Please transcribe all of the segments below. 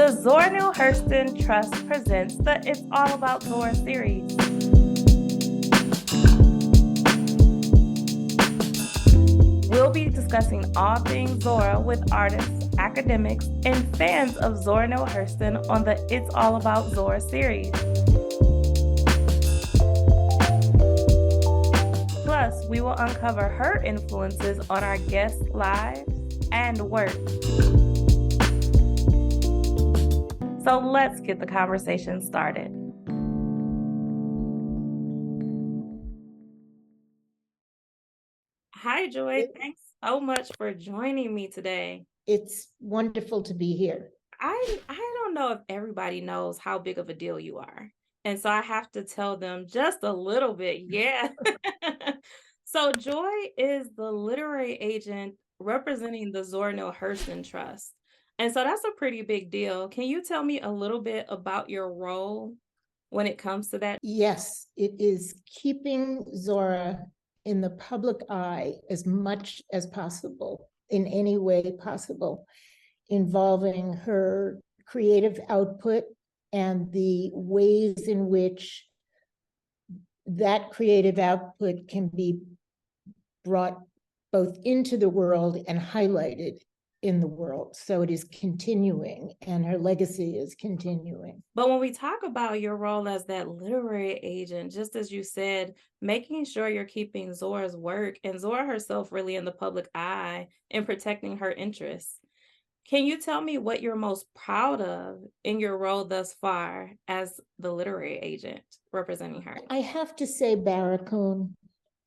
The Zora Neale Hurston Trust presents the It's All About Zora series. We'll be discussing all things Zora with artists, academics, and fans of Zora Neale Hurston on the It's All About Zora series. Plus, we will uncover her influences on our guests' lives and work. So let's get the conversation started. Hi, Joy. Thanks so much for joining me today. It's wonderful to be here. I don't know if everybody knows how big of a deal you are. And so I have to tell them just a little bit. Yeah. So Joy is the literary agent representing the Zora Neale Hurston Trust. And so that's a pretty big deal. Can you tell me a little bit about your role when it comes to that? Yes, it is keeping Zora in the public eye as much as possible, in any way possible, involving her creative output and the ways in which that creative output can be brought both into the world and highlighted in the world. So it is continuing, and her legacy is continuing. But when we talk about your role as that literary agent, just as you said, making sure you're keeping Zora's work and Zora herself really in the public eye and protecting her interests. Can you tell me what you're most proud of in your role thus far as the literary agent representing her? I have to say, Barracoon,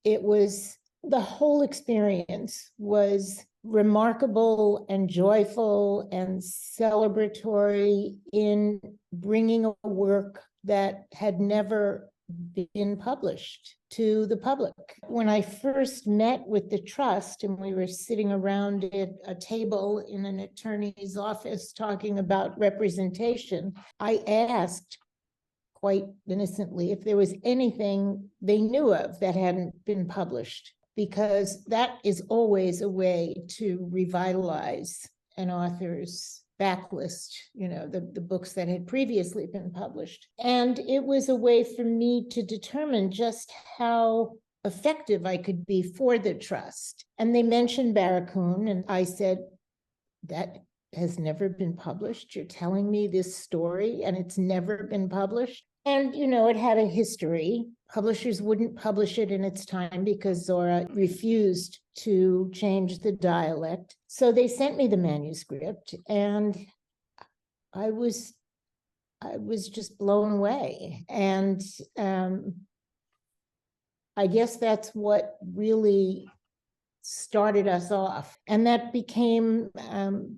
it was the whole experience was remarkable and joyful and celebratory in bringing a work that had never been published to the public. When I first met with the trust and we were sitting around at a table in an attorney's office talking about representation, I asked quite innocently if there was anything they knew of that hadn't been published, because that is always a way to revitalize an author's backlist, the books that had previously been published. And it was a way for me to determine just how effective I could be for the trust. And they mentioned Barracoon, and I said, that has never been published. You're telling me this story and it's never been published. And, it had a history. Publishers wouldn't publish it in its time because Zora refused to change the dialect. So they sent me the manuscript, and I was just blown away. And I guess that's what really started us off. And that became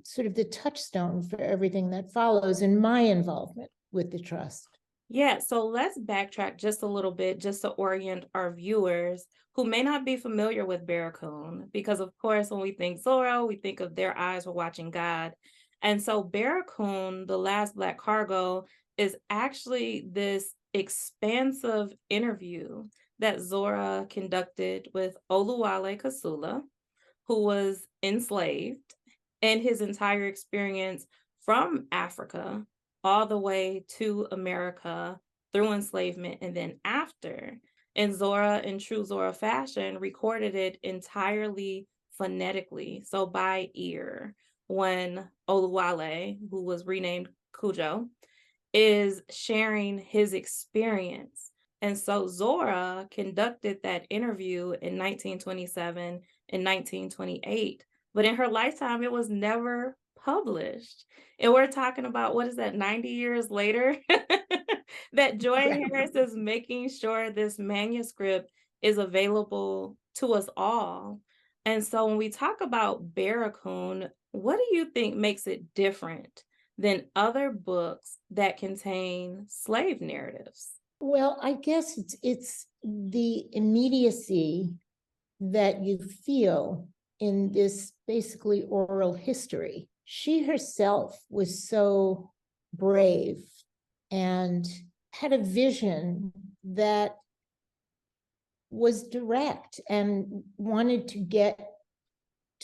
sort of the touchstone for everything that follows in my involvement with the trust. Yeah, so let's backtrack just a little bit just to orient our viewers who may not be familiar with Barracoon, because of course, when we think Zora, we think of their eyes were watching God. And so Barracoon, The Last Black Cargo, is actually this expansive interview that Zora conducted with Oluwale Kasula, who was enslaved, and his entire experience from Africa all the way to America through enslavement and then after. And Zora, in true Zora fashion, recorded it entirely phonetically, so by ear, when Oluwale, who was renamed Kujo, is sharing his experience. And so Zora conducted that interview in 1927 and 1928, but in her lifetime, it was never published. And we're talking about, what is that, 90 years later, that Joy Harris is making sure this manuscript is available to us all. And so when we talk about Barracoon, what do you think makes it different than other books that contain slave narratives? Well, I guess it's the immediacy that you feel in this basically oral history. She herself was so brave and had a vision that was direct and wanted to get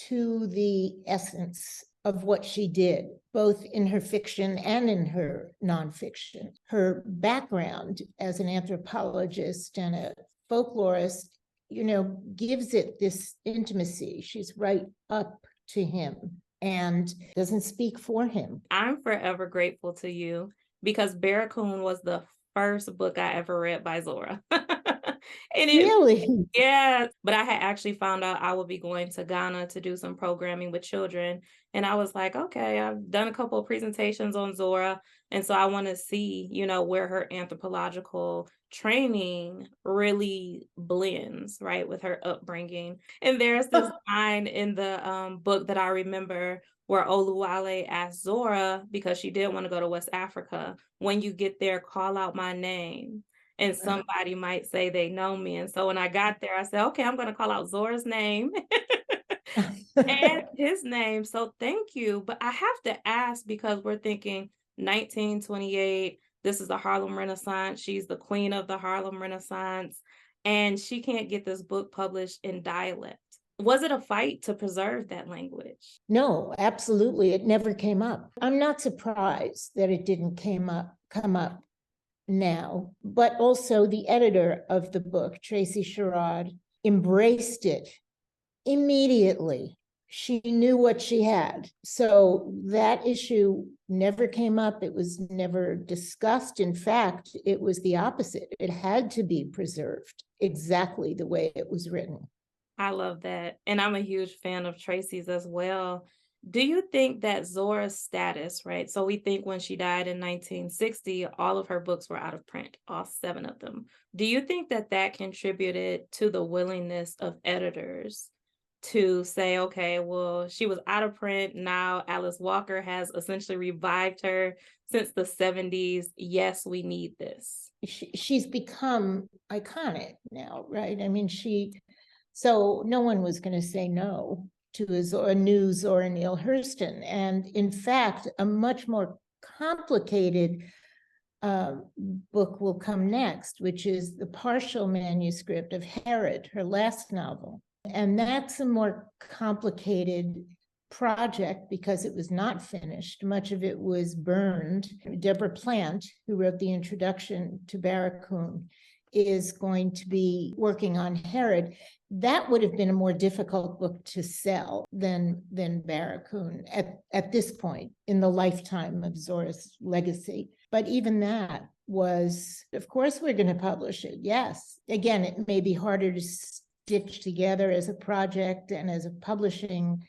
to the essence of what she did, both in her fiction and in her nonfiction. Her background as an anthropologist and a folklorist, gives it this intimacy. She's right up to him and doesn't speak for him. I'm forever grateful to you because Barracoon was the first book I ever read by Zora. And Really? yeah, but I had actually found out I would be going to Ghana to do some programming with children. And I was like, okay, I've done a couple of presentations on Zora. And so I want to see, where her anthropological training really blends, right, with her upbringing. And there's this line in the book that I remember where Oluwale asked Zora, because she did want to go to West Africa, when you get there, call out my name. And somebody might say they know me. And so when I got there, I said, okay, I'm going to call out Zora's name and his name. So thank you. But I have to ask, because we're thinking 1928, this is the Harlem Renaissance. She's the queen of the Harlem Renaissance, and she can't get this book published in dialect. Was it a fight to preserve that language? No, absolutely. It never came up. I'm not surprised that it didn't come up now, but also the editor of the book, Tracy Sherrod, embraced it immediately. She knew what she had. So that issue never came up. It was never discussed. In fact, it was the opposite. It had to be preserved exactly the way it was written. I love that. And I'm a huge fan of Tracy's as well. Do you think that Zora's status, right? So we think when she died in 1960, all of her books were out of print, all 7 of them. Do you think that that contributed to the willingness of editors to say, okay, well, she was out of print. Now Alice Walker has essentially revived her since the 70s. Yes, we need this. She's become iconic now, right? I mean, so no one was going to say no to a new Zora Neale Hurston. And in fact, a much more complicated book will come next, which is the partial manuscript of Herod, her last novel. And that's a more complicated project because it was not finished. Much of it was burned. Deborah Plant, who wrote the introduction to Barracoon, is going to be working on Herod. That would have been a more difficult book to sell than Barracoon at this point in the lifetime of Zora's legacy. But even that was, of course, we're going to publish it. Yes. Again, it may be harder to stitch together as a project and as a publishing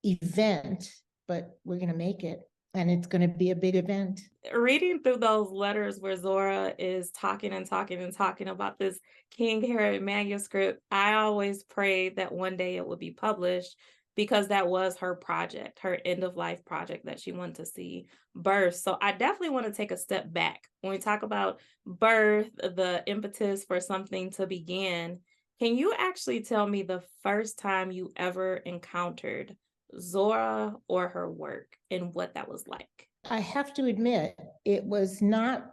event, but we're going to make it. And it's going to be a big event. Reading through those letters where Zora is talking and talking and talking about this King Herod manuscript, I always prayed that one day it would be published, because that was her project, her end of life project that she wanted to see birth. So I definitely want to take a step back. When we talk about birth, the impetus for something to begin, can you actually tell me the first time you ever encountered Zora or her work and what that was like? I have to admit, it was not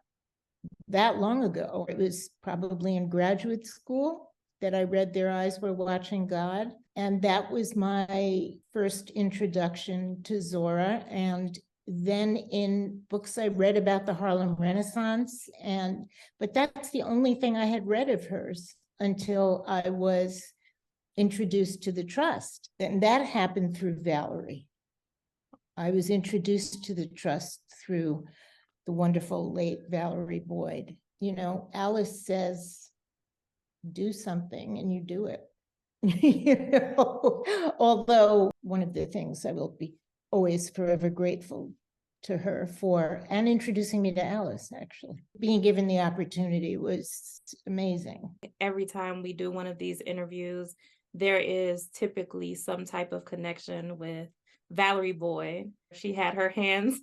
that long ago. It was probably in graduate school that I read Their Eyes Were Watching God. And that was my first introduction to Zora. And then in books I read about the Harlem Renaissance. But that's the only thing I had read of hers until I was introduced to the Trust. And that happened through Valerie. I was introduced to the Trust through the wonderful late Valerie Boyd. Alice says, do something, and you do it. Although one of the things I will be always forever grateful to her for, and introducing me to Alice, actually. Being given the opportunity was amazing. Every time we do one of these interviews, there is typically some type of connection with Valerie Boyd. She had her hands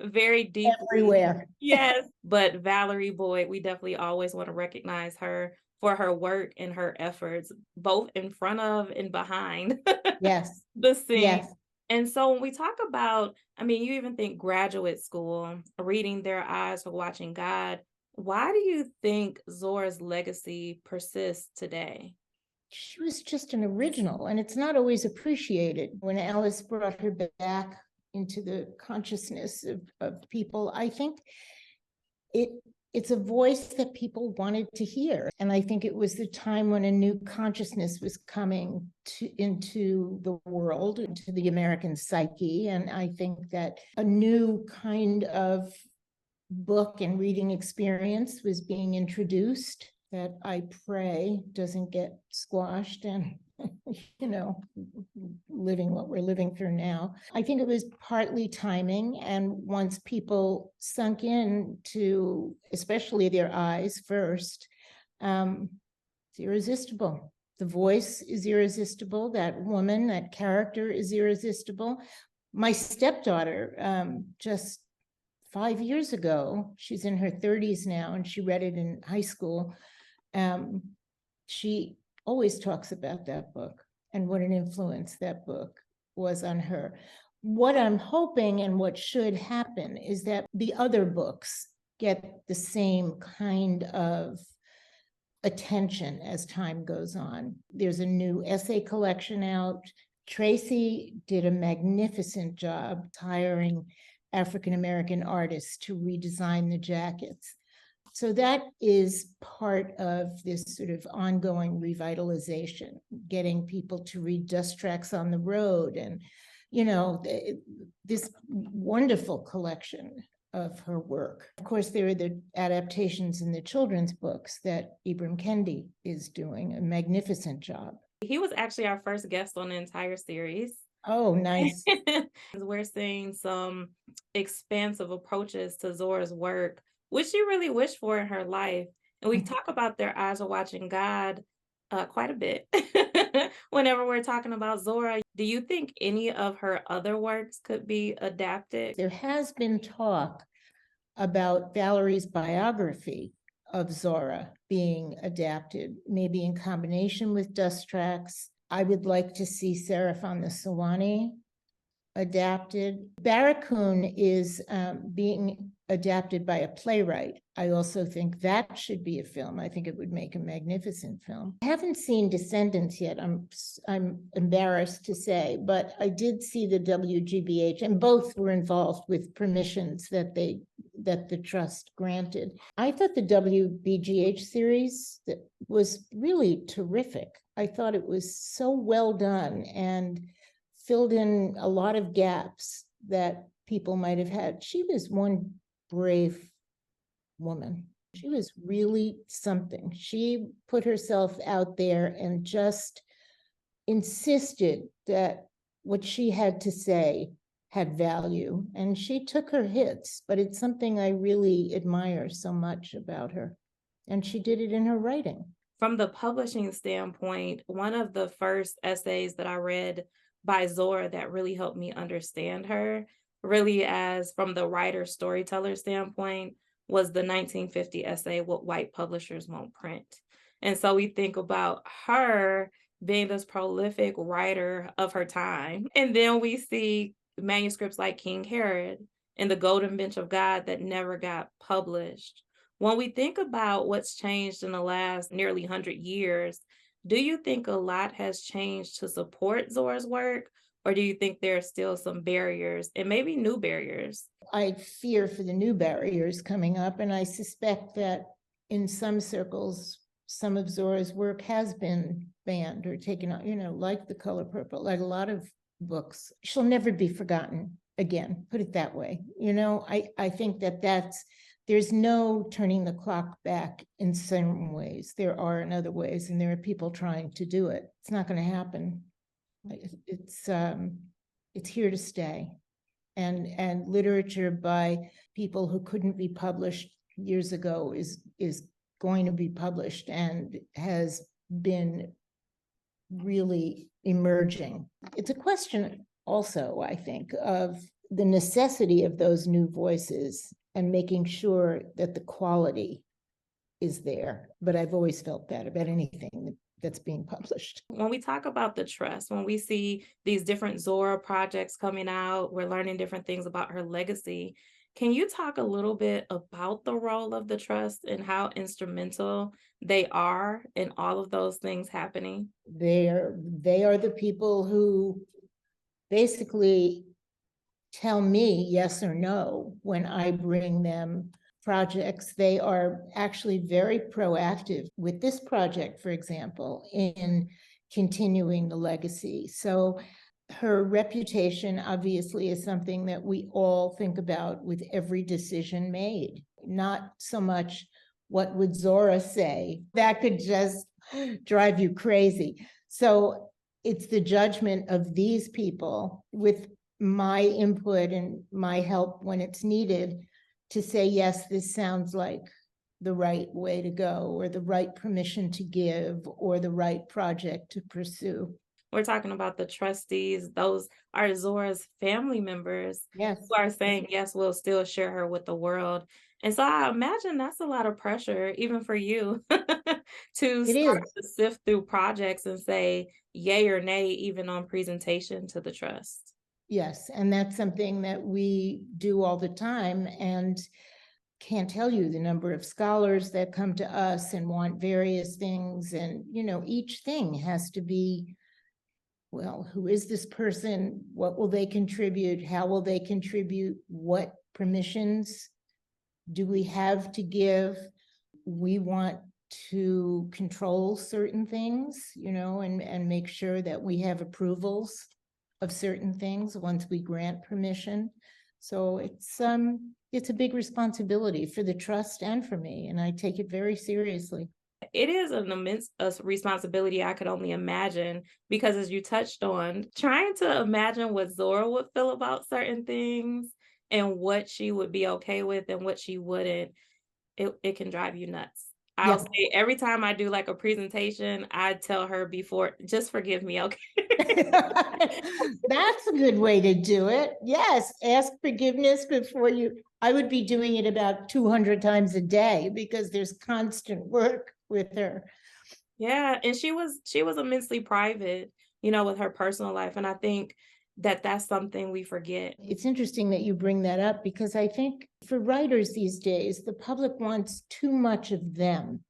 very deep everywhere. Yes, but Valerie Boyd, we definitely always want to recognize her for her work and her efforts, both in front of and behind Yes. the scene. Yes. And so when we talk about, you even think graduate school, reading Their Eyes Were Watching God, why do you think Zora's legacy persists today? she was just an original, and it's not always appreciated. When Alice brought her back into the consciousness of people, I think it's a voice that people wanted to hear. And I think it was the time when a new consciousness was coming into the world, into the American psyche. And I think that a new kind of book and reading experience was being introduced that I pray doesn't get squashed and living what we're living through now. I think it was partly timing, and once people sunk in to, especially their eyes first, it's irresistible. The voice is irresistible. That woman, that character is irresistible. My stepdaughter, just 5 years ago, she's in her 30s now, and she read it in high school. She always talks about that book and what an influence that book was on her. What I'm hoping and what should happen is that the other books get the same kind of attention as time goes on. There's a new essay collection out. Tracy did a magnificent job hiring African-American artists to redesign the jackets. So that is part of this sort of ongoing revitalization, getting people to read Dust Tracks on the Road and, this wonderful collection of her work. Of course, there are the adaptations in the children's books that Ibram Kendi is doing a magnificent job. He was actually our first guest on the entire series. Oh, nice. We're seeing some expansive approaches to Zora's work, which she really wished for in her life. And we talk about Their Eyes Are Watching God quite a bit whenever we're talking about Zora. Do you think any of her other works could be adapted? There has been talk about Valerie's biography of Zora being adapted, maybe in combination with Dust Tracks. I would like to see Seraph on the Sewanee adapted. Barracoon is being adapted by a playwright. I also think that should be a film. I think it would make a magnificent film. I haven't seen Descendants yet, I'm embarrassed to say, but I did see the WGBH, and both were involved with permissions that the trust granted. I thought the WBGH series was really terrific. I thought it was so well done and filled in a lot of gaps that people might have had. She was one brave woman. She was really something. She put herself out there and just insisted that what she had to say had value. And she took her hits, but it's something I really admire so much about her. And she did it in her writing. From the publishing standpoint, one of the first essays that I read by Zora that really helped me understand her, really as from the writer storyteller standpoint, was the 1950 essay, What White Publishers Won't Print. And so we think about her being this prolific writer of her time. And then we see manuscripts like King Herod and the Golden Bench of God that never got published. When we think about what's changed in the last nearly 100 years, do you think a lot has changed to support Zora's work? Or do you think there are still some barriers and maybe new barriers? I fear for the new barriers coming up, and I suspect that in some circles, some of Zora's work has been banned or taken out, like The Color Purple, like a lot of books. She'll never be forgotten again, put it that way. I think there's no turning the clock back in some ways. There are in other ways, and there are people trying to do it. It's not going to happen. It's here to stay. And literature by people who couldn't be published years ago is going to be published and has been really emerging. It's a question also, I think, of the necessity of those new voices and making sure that the quality is there. But I've always felt that about anything that's being published. When we talk about the trust, when we see these different Zora projects coming out, we're learning different things about her legacy. Can you talk a little bit about the role of the trust and how instrumental they are in all of those things happening? They are the people who basically tell me yes or no when I bring them projects. They are actually very proactive with this project, for example, in continuing the legacy. So her reputation obviously is something that we all think about with every decision made, not so much what would Zora say. That could just drive you crazy. So it's the judgment of these people with my input and my help when it's needed to say, yes, this sounds like the right way to go, or the right permission to give, or the right project to pursue. We're talking about the trustees. Those are Zora's family members Yes. who are saying, yes, we'll still share her with the world. And so I imagine that's a lot of pressure, even for you, to It start is. to sift through projects and say yay or nay, even on presentation to the trust. Yes. And that's something that we do all the time. And can't tell you the number of scholars that come to us and want various things. And, each thing has to be, well, who is this person? What will they contribute? How will they contribute? What permissions do we have to give? We want to control certain things, and make sure that we have approvals of certain things once we grant permission. So it's a big responsibility for the trust and for me, and I take it very seriously. It is an immense responsibility I could only imagine because, as you touched on, trying to imagine what Zora would feel about certain things and what she would be okay with and what she wouldn't, it can drive you nuts. I'll Yep. say every time I do like a presentation, I tell her before, just forgive me, okay? That's a good way to do it. Yes, ask forgiveness before you. I would be doing it about 200 times a day because there's constant work with her. Yeah, and she was immensely private, with her personal life, and I think that that's something we forget. It's interesting that you bring that up because I think for writers these days, the public wants too much of them,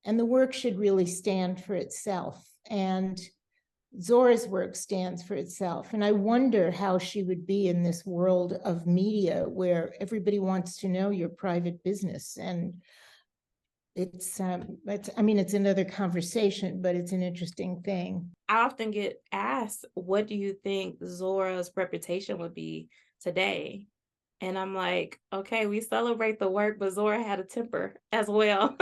and the work should really stand for itself. And Zora's work stands for itself. And I wonder how she would be in this world of media where everybody wants to know your private business. And it's another conversation, but it's an interesting thing. I often get asked, what do you think Zora's reputation would be today? And I'm like, okay, we celebrate the work, but Zora had a temper as well.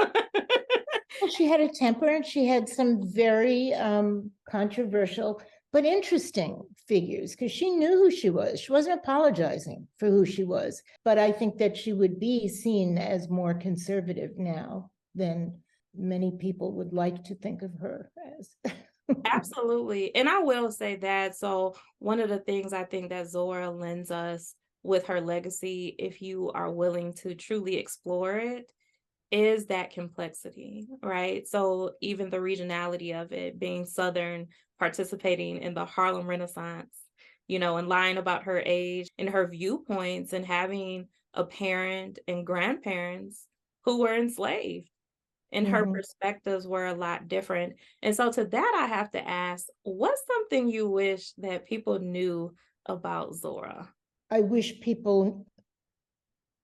Well, she had a temper and she had some very controversial but interesting figures because she knew who she was. She wasn't apologizing for who she was. But I think that she would be seen as more conservative now than many people would like to think of her as. Absolutely. And I will say that. So, one of the things I think that Zora lends us with her legacy, if you are willing to truly explore it, is that complexity, right? So even the regionality of it, being Southern, participating in the Harlem Renaissance, and lying about her age and her viewpoints and having a parent and grandparents who were enslaved and her Mhm. perspectives were a lot different. And so to that, I have to ask, what's something you wish that people knew about Zora? I wish people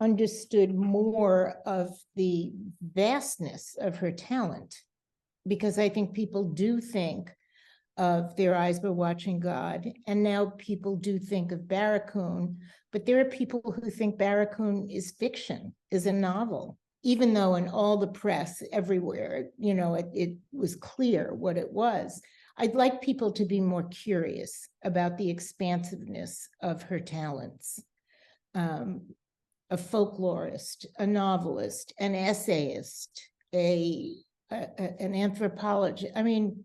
understood more of the vastness of her talent because I think people do think of Their Eyes Were Watching God, and now people do think of Barracoon, but there are people who think Barracoon is fiction, is a novel, even though in all the press everywhere, it was clear what it was. I'd like people to be more curious about the expansiveness of her talents. A folklorist, a novelist, an essayist, an anthropologist. I mean,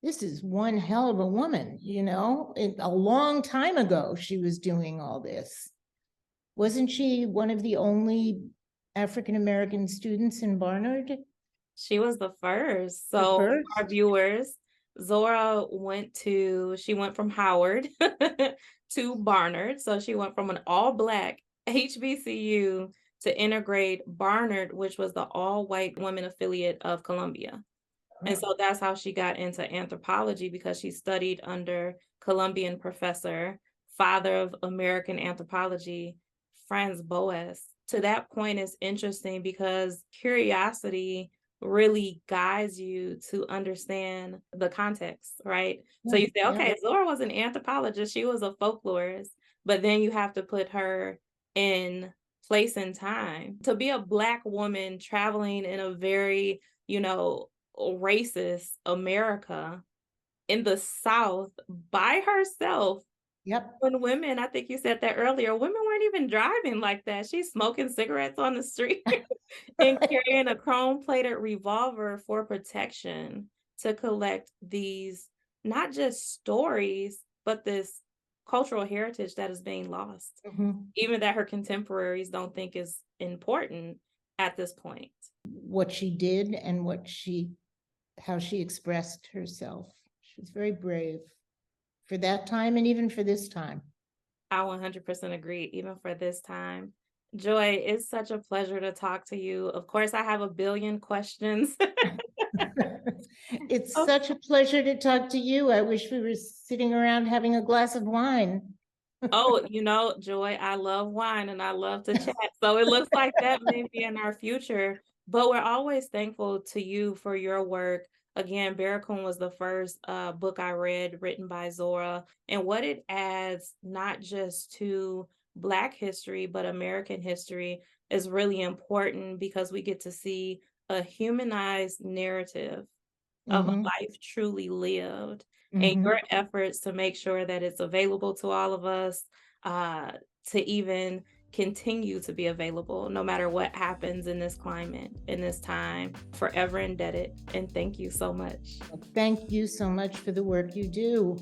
this is one hell of a woman, a long time ago, she was doing all this. Wasn't she one of the only African-American students in Barnard? She was the first. The So our first? viewers, she went from Howard to Barnard. So she went from an all Black HBCU to integrate Barnard, which was the all-white women affiliate of Columbia. And so that's how she got into anthropology because she studied under Columbian professor, father of American anthropology, Franz Boas. To that point, it's interesting because curiosity really guides you to understand the context, right? So Yeah, you say, yeah. okay, Zora was an anthropologist, she was a folklorist, but then you have to put her in place and time. To be a Black woman traveling in a very, you know, racist America in the South by herself. Yep. When women, I think you said that earlier, women weren't even driving like that. She's smoking cigarettes on the street and carrying a chrome-plated revolver for protection to collect these not just stories, but this cultural heritage that is being lost, Mhm. even that her contemporaries don't think is important at this point. What she did and how she expressed herself. She was very brave for that time and even for this time. I 100% agree, even for this time. Joy, it's such a pleasure to talk to you. Of course, I have a billion questions. It's Oh, such a pleasure to talk to you. I wish we were sitting around having a glass of wine. oh, Joy, I love wine and I love to chat. So it looks like that may be in our future, but we're always thankful to you for your work. Again, Barracoon was the first book I read written by Zora, and what it adds, not just to Black history, but American history, is really important because we get to see a humanized narrative of a Mhm, life truly lived, and mhm. your efforts to make sure that it's available to all of us, uh, to even continue to be available no matter what happens in this climate, in this time. Forever indebted, and thank you so much. Thank you so much for the work you do.